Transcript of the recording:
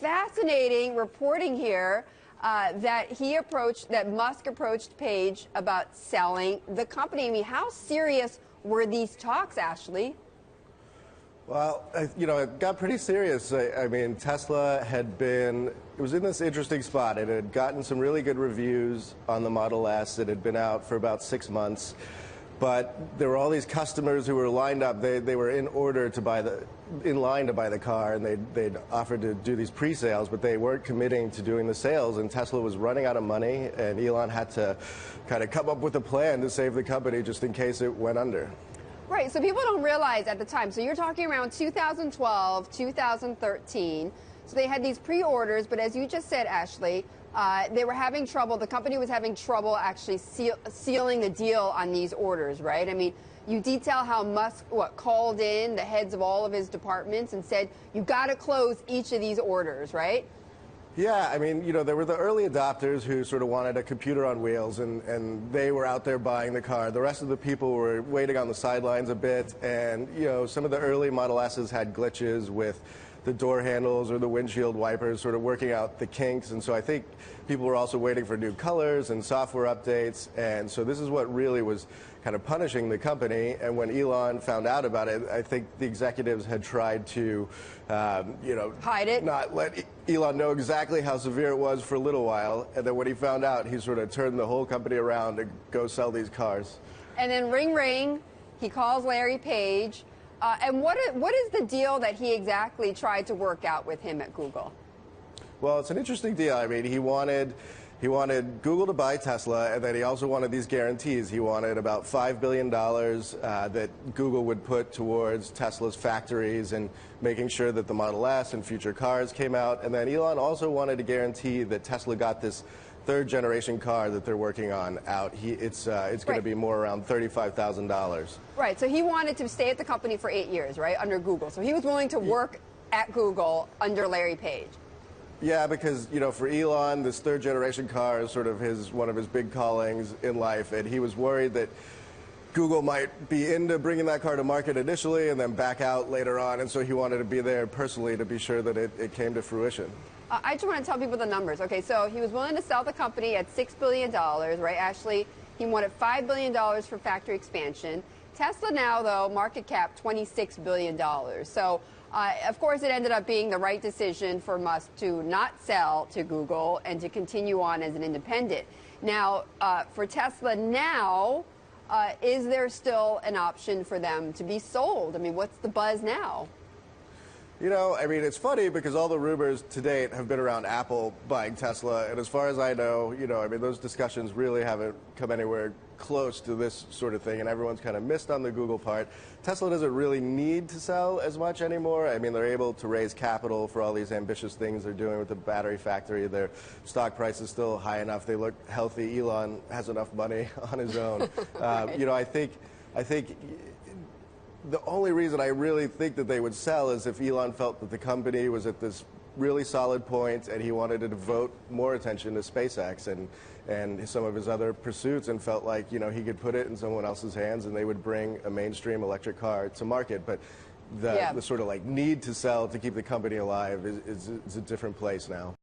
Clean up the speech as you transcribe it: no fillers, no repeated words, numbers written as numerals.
fascinating reporting here that Musk approached Page about selling the company. I mean, how serious were these talks, Ashley? Well, it got pretty serious. I mean, Tesla it was in this interesting spot. It had gotten some really good reviews on the Model S. It had been out for about 6 months. But there were all these customers who were lined up. They were in line to buy the car, and they'd offered to do these pre-sales, but they weren't committing to doing the sales. And Tesla was running out of money, and Elon had to kind of come up with a plan to save the company just in case it went under. Right, so people don't realize at the time. So you're talking around 2012, 2013. So they had these pre-orders, but as you just said, Ashley, they were having trouble. The company was having trouble actually sealing the deal on these orders, right? I mean, you detail how Musk called in the heads of all of his departments and said, you got to close each of these orders, right? Yeah, I mean, there were the early adopters who sort of wanted a computer on wheels, and they were out there buying the car. The rest of the people were waiting on the sidelines a bit, and, some of the early Model S's had glitches with the door handles or the windshield wipers, sort of working out the kinks. And so I think people were also waiting for new colors and software updates. And so this is what really was kind of punishing the company. And when Elon found out about it, I think the executives had tried to, hide it, not let Elon know exactly how severe it was for a little while. And then when he found out, he sort of turned the whole company around to go sell these cars. And then ring, ring, he calls Larry Page. And what is the deal that he exactly tried to work out with him at Google? Well, it's an interesting deal. I mean, he wanted Google to buy Tesla, and then he also wanted these guarantees. He wanted about $5 billion that Google would put towards Tesla's factories and making sure that the Model S and future cars came out. And then Elon also wanted to guarantee that Tesla got this third-generation car that they're working on out. It's going to be more around $35,000. Right. So he wanted to stay at the company for 8 years, right, under Google. So he was willing to work at Google under Larry Page. Yeah, because for Elon, this third-generation car is sort of one of his big callings in life, and he was worried that Google might be into bringing that car to market initially and then back out later on, and so he wanted to be there personally to be sure that it came to fruition. I just want to tell people the numbers. Okay, so he was willing to sell the company at $6 billion, right, Ashley? He wanted $5 billion for factory expansion. Tesla now, though, market cap $26 billion. So, of course, it ended up being the right decision for Musk to not sell to Google and to continue on as an independent. Now, for Tesla now, is there still an option for them to be sold? I mean, what's the buzz now? I mean, it's funny because all the rumors to date have been around Apple buying Tesla, and as far as I know, I mean, those discussions really haven't come anywhere close to this sort of thing, and everyone's kind of missed on the Google part. Tesla doesn't really need to sell as much anymore. I mean, they're able to raise capital for all these ambitious things they're doing with the battery factory. Their stock price is still high enough. They look healthy. Elon has enough money on his own. Right. I think the only reason I really think that they would sell is if Elon felt that the company was at this really solid point and he wanted to devote more attention to SpaceX and some of his other pursuits and felt like, he could put it in someone else's hands and they would bring a mainstream electric car to market. But the sort of need to sell to keep the company alive is a different place now.